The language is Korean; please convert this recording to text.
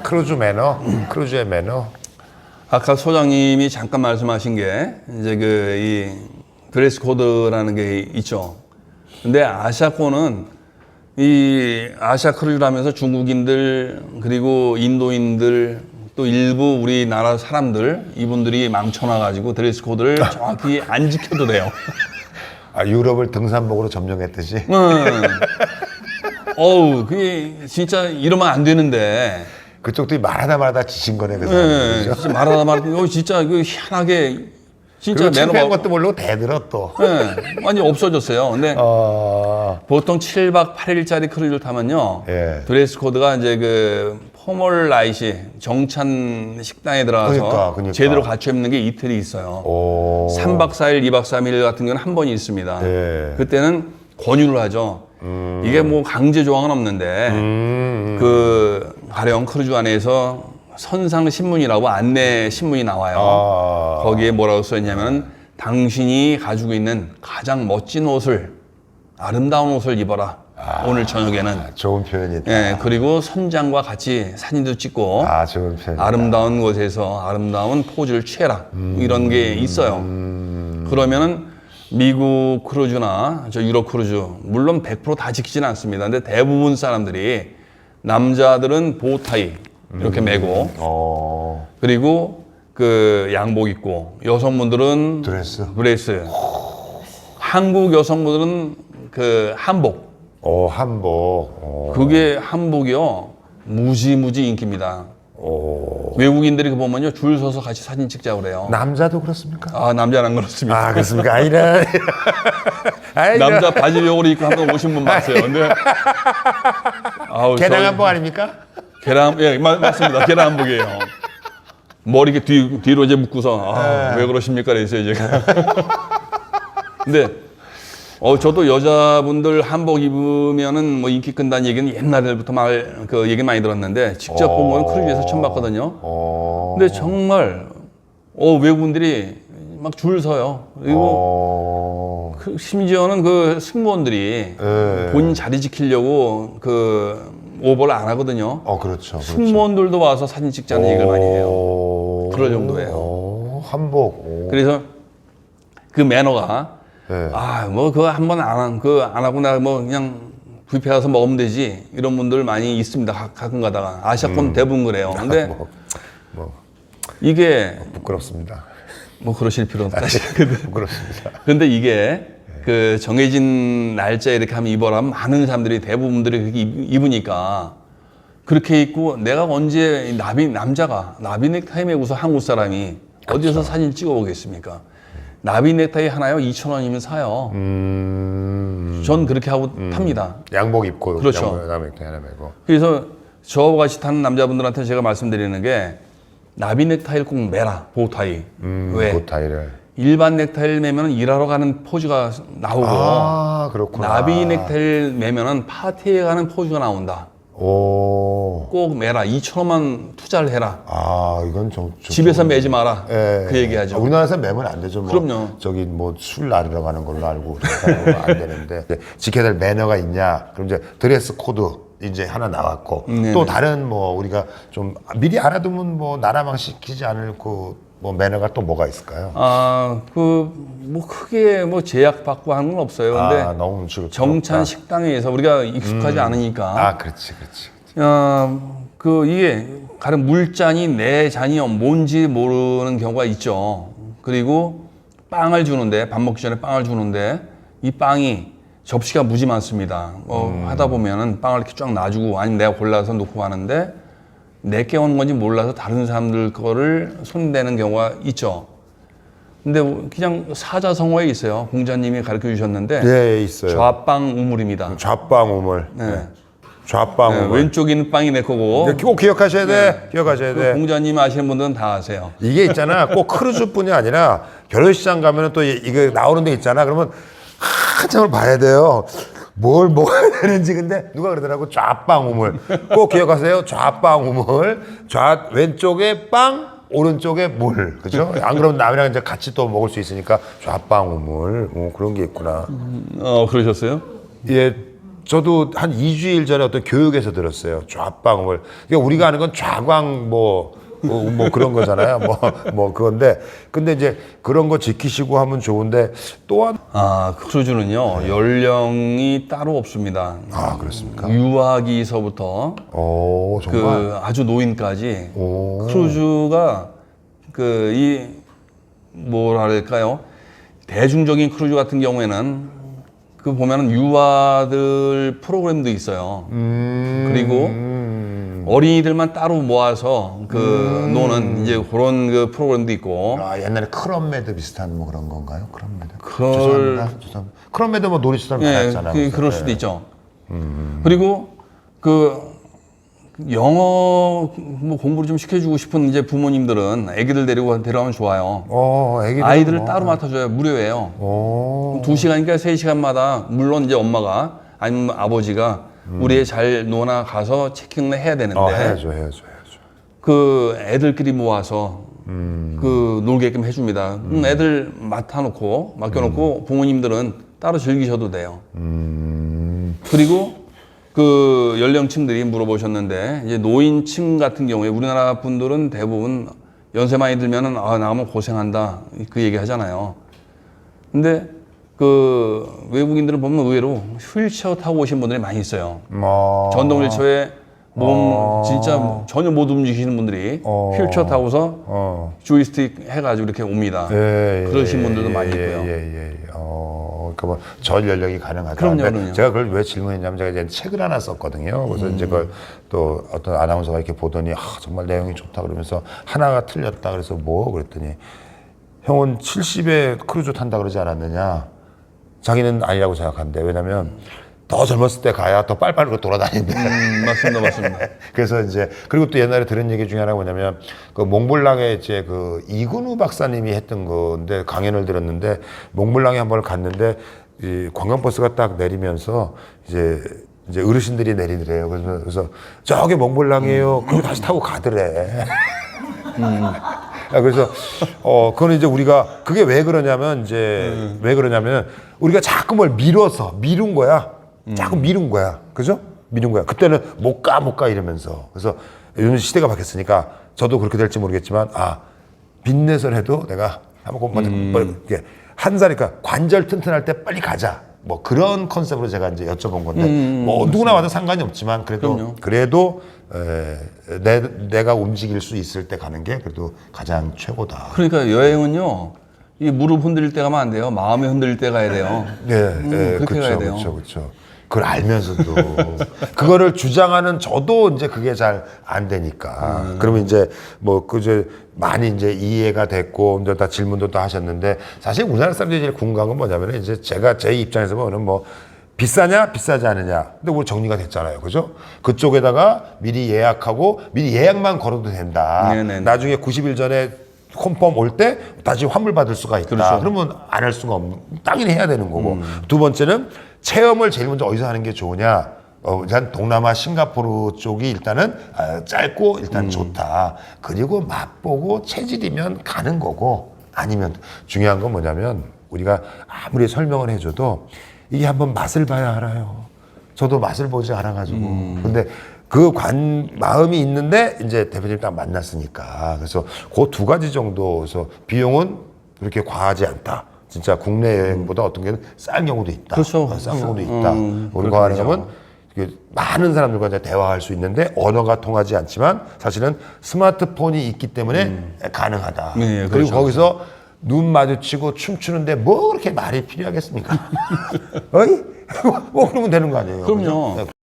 크루즈 매너, 크루즈의 매너. 아까 소장님이 잠깐 말씀하신 게 이제 그 이 드레스 코드라는 게 있죠. 근데 아시아권은 이 아시아 크루즈라면서 중국인들 그리고 인도인들 또 일부 우리나라 사람들 이분들이 망쳐놔가지고 드레스 코드를 정확히 안 지켜도 돼요. 유럽을 등산복으로 점령했듯이. 어우, 그게 진짜 이러면 안 되는데. 그쪽도 말하다 지신 거네, 그 네, 사람. 진짜 말하다 진짜 그 희한하게 진짜 그리고 창피한 매너가 것도 모르고 대들어 또. 네, 완전 없어졌어요. 근데 보통 7박 8일짜리 크루즈를 타면요. 예. 드레스 코드가 이제 그 포멀 나이시 정찬 식당에 들어가서 그러니까. 제대로 갖춰 입는 게 이틀이 있어요. 3박 4일, 2박 3일 같은 경우는 한 번이 있습니다. 예. 그때는 권유를 하죠. 이게 뭐 강제 조항은 없는데 그 가령 크루즈 안에서 선상 신문이라고 안내 신문이 나와요. 거기에 뭐라고 써 있냐면 당신이 가지고 있는 가장 멋진 옷을 아름다운 옷을 입어라. 오늘 저녁에는. 좋은 표현이다. 예, 그리고 선장과 같이 사진도 찍고 좋은 표현. 아름다운 곳에서 아름다운 포즈를 취해라. 이런 게 있어요. 그러면은 미국 크루즈나 저 유럽 크루즈 물론 100% 다 지키지는 않습니다. 근데 대부분 사람들이 남자들은 보타이 이렇게 매고 그리고 그 양복 입고 여성분들은 드레스. 한국 여성분들은 그 한복. 한복. 그게 한복이요 무지무지 인기입니다. 외국인들이 그 보면요 줄 서서 같이 사진 찍자고 그래요. 남자도 그렇습니까? 남자는 안 그렇습니다. 그렇습니까? 아니라. 남자 바지 벽으로 입고 한번 오신 분 봤어요. 근데 개량 한복 아닙니까? 예, 맞습니다. 계란 한복이에요. 머리 이렇게 뒤로 이제 묶고서 왜 그러십니까? 그랬어요 제가. 근데 저도 여자분들 한복 입으면은 뭐 인기 끈다는 얘기는 옛날부터 그 얘기 많이 들었는데 직접 본 거는 크루즈에서 처음 봤거든요. 근데 정말 외국인들이 막 줄 서요. 그리고 심지어는 그 승무원들이 본인 자리 지키려고 그 오버를 안 하거든요. 그렇죠. 승무원들도 와서 사진 찍자는 얘기를 많이 해요. 그럴 정도예요. 한복. 그래서 그 매너가 뭐 그거 한번 안 하고 나 뭐 그냥 뷔페 가서 먹으면 되지 이런 분들 많이 있습니다. 가끔 가다가 아시아권 대부분 그래요. 근데 이게 부끄럽습니다. 뭐 그러실 필요는 없다. 부끄럽습니다. 근데 이게 그 정해진 날짜에 이렇게 하면 입어라 하면 많은 사람들이 대부분들이 그렇게 입으니까 그렇게 입고 내가 언제 남자가 나비 넥타이 메고서 한국 사람이 어디서 사진 찍어 보겠습니까? 나비 넥타이 하나요? 2,000원이면 사요. 전 그렇게 하고 탑니다. 양복 입고. 그렇죠. 나비 넥타이 하나 메고. 그래서 저와 같이 타는 남자분들한테 제가 말씀드리는 게 나비 넥타이를 꼭 매라. 보타이. 왜? 보타이를. 일반 넥타이를 매면 일하러 가는 포즈가 나오고 그렇구나. 나비 넥타이를 매면 파티에 가는 포즈가 나온다. 꼭 매라. 2,000원만 투자를 해라. 이건 집에서 매지 마라. 그 얘기하죠. 우리나라에서 매면 안 되죠. 그럼요. 저기 뭐 술 나르러 가는 걸로 알고 안 되는데 지켜야 될 매너가 있냐? 그럼 이제 드레스 코드 이제 하나 나왔고 또 다른 뭐 우리가 좀 미리 알아두면 뭐 나라망 시키지 않을 뭐 매너가 또 뭐가 있을까요? 뭐 크게 뭐 제약받고 하는 건 없어요. 근데 너무 정찬 식당에서 우리가 익숙하지 않으니까. 그렇지. 이게 가령 물잔이 내 잔이 뭔지 모르는 경우가 있죠. 그리고 빵을 주는데 밥 먹기 전에 빵을 주는데 이 빵이 접시가 무지 많습니다. 하다 보면은 빵을 이렇게 쫙 놔주고 아니면 내가 골라서 놓고 가는데 내게 오는 건지 몰라서 다른 사람들 거를 손대는 경우가 있죠. 근데 그냥 사자성어에 있어요. 공자님이 가르쳐 주셨는데. 네, 있어요. 좌빵 우물입니다. 좌빵 우물. 네. 좌빵 우물. 왼쪽에 있는 빵이 내 거고. 꼭 기억하셔야 돼. 기억하셔야 돼. 공자님 아시는 분들은 다 아세요. 이게 있잖아. 꼭 크루즈뿐이 아니라 결혼식장 가면은 또 이거 나오는 데 있잖아. 그러면 한참을 봐야 돼요. 뭘 먹어야 되는지. 근데 누가 그러더라고. 좌빵 우물. 꼭 기억하세요. 좌빵 우물. 왼쪽에 빵, 오른쪽에 물. 그죠? 안 그러면 남이랑 이제 같이 또 먹을 수 있으니까 좌빵 우물. 그런 게 있구나. 그러셨어요? 예. 저도 한 2주일 전에 어떤 교육에서 들었어요. 좌방음을. 그러니까 우리가 아는 건 좌광 뭐 그런 거잖아요. 뭐 그건데 근데 이제 그런 거 지키시고 하면 좋은데 또한 크루즈는요 연령이 따로 없습니다. 그렇습니까? 유아기서부터 오, 정말. 그 아주 노인까지 오. 크루즈가 이 뭐랄까요 대중적인 크루즈 같은 경우에는 그 보면은 유아들 프로그램도 있어요. 그리고 어린이들만 따로 모아서 노는 이제 그런 그 프로그램도 있고. 옛날에 크럼메드 비슷한 뭐 그런 건가요? 크럼메드. 그걸 죄송합니다. 크럼메드 뭐 놀이시설 예, 많았잖아요. 그럴 수도 있죠. 그리고 영어 뭐 공부를 좀 시켜주고 싶은 이제 부모님들은 아기들 데려가면 좋아요. 아이들을 뭐. 따로 맡아줘야 무료예요. 2시간이니까 3시간마다 물론 이제 엄마가 아니면 아버지가 우리 애 잘 노나 가서 체킹을 해야 되는데 해야죠. 그 애들끼리 모아서 놀게끔 해줍니다. 애들 맡겨놓고 부모님들은 따로 즐기셔도 돼요. 그리고 그 연령층들이 물어보셨는데 이제 노인층 같은 경우에 우리나라 분들은 대부분 연세 많이 들면은 나가면 고생한다 그 얘기 하잖아요. 근데 그 외국인들은 보면 의외로 휠체어 타고 오신 분들이 많이 있어요. 전동 휠체어에 몸 진짜 전혀 못 움직이시는 분들이 휠체어 타고서 조이스틱 해가지고 이렇게 옵니다. 그러신 분들도 많이 있고요. 그러니까 뭐 전 연령이 가능하다. 그럼요. 제가 그걸 왜 질문했냐면 제가 이제 책을 하나 썼거든요. 그래서 이제 그걸 또 어떤 아나운서가 이렇게 보더니 정말 내용이 좋다 그러면서 하나가 틀렸다 그래서 그랬더니 형은 70에 크루즈 탄다 그러지 않았느냐? 자기는 아니라고 생각한대. 왜냐면 더 젊었을 때 가야 더 빨빨로 돌아다닌대. 맞습니다. 그래서 이제 그리고 또 옛날에 들은 얘기 중에 하나가 뭐냐면 그 몽블랑에 이제 그 이근우 박사님이 했던 건데 강연을 들었는데 몽블랑에 한 번을 갔는데 이 관광버스가 딱 내리면서 이제 어르신들이 내리더래요. 그래서 저기 몽블랑이에요. 그리고 다시 타고 가더래. 그래서 그거는 이제 우리가 그게 왜 그러냐면 우리가 자꾸 뭘 미룬 거야. 자꾸 미룬 거야. 그죠? 미룬 거야. 그때는 못 가 이러면서. 그래서 요즘 시대가 바뀌었으니까 저도 그렇게 될지 모르겠지만 빚내서라도 내가 한번 이렇게 한 살이니까 관절 튼튼할 때 빨리 가자. 뭐 그런 컨셉으로 제가 이제 여쭤본 건데 뭐 누구나 와도 상관이 없지만 그래도 내가 움직일 수 있을 때 가는 게 그래도 가장 최고다. 그러니까 여행은요. 이 무릎 흔들릴 때 가면 안 돼요. 마음이 흔들릴 때 가야 돼요. 그렇게 가야 돼요. 그렇죠. 그걸 알면서도 그거를 주장하는 저도 이제 그게 잘 안 되니까. 그러면 이제 뭐 그저 많이 이제 이해가 됐고 이제 다 질문도 또 하셨는데 사실 우리나라 사람들이 제일 궁금한 건 뭐냐면 이제 제가 제 입장에서 보면 뭐 비싸냐 비싸지 않느냐. 근데 우리 정리가 됐잖아요. 그죠? 그쪽에다가 미리 예약하고 미리 예약만 걸어도 된다. 네네. 나중에 90일 전에 콘펌 올 때 다시 환불 받을 수가 있다. 그렇죠. 그러면 안 할 수가 없는, 당연히 해야 되는 거고. 두 번째는 체험을 제일 먼저 어디서 하는 게 좋으냐. 일단 동남아 싱가포르 쪽이 일단은 짧고 일단 좋다. 그리고 맛보고 체질이면 가는 거고 아니면 중요한 건 뭐냐면 우리가 아무리 설명을 해줘도 이게 한번 맛을 봐야 알아요. 저도 맛을 보지 않아가지고. 근데 마음이 있는데 이제 대표님 딱 만났으니까. 그래서 그 두 가지 정도에서 비용은 그렇게 과하지 않다. 진짜 국내 여행보다 어떤 게 싼 경우도 있다. 그렇죠. 싼 경우도 있다. 우리가 가능하면 많은 사람들과 이제 대화할 수 있는데 언어가 통하지 않지만 사실은 스마트폰이 있기 때문에 가능하다. 네, 그리고 그렇죠. 거기서 눈 마주치고 춤추는데 뭐 그렇게 말이 필요하겠습니까? 어이? 뭐 그러면 되는 거 아니에요? 그럼요. 그죠?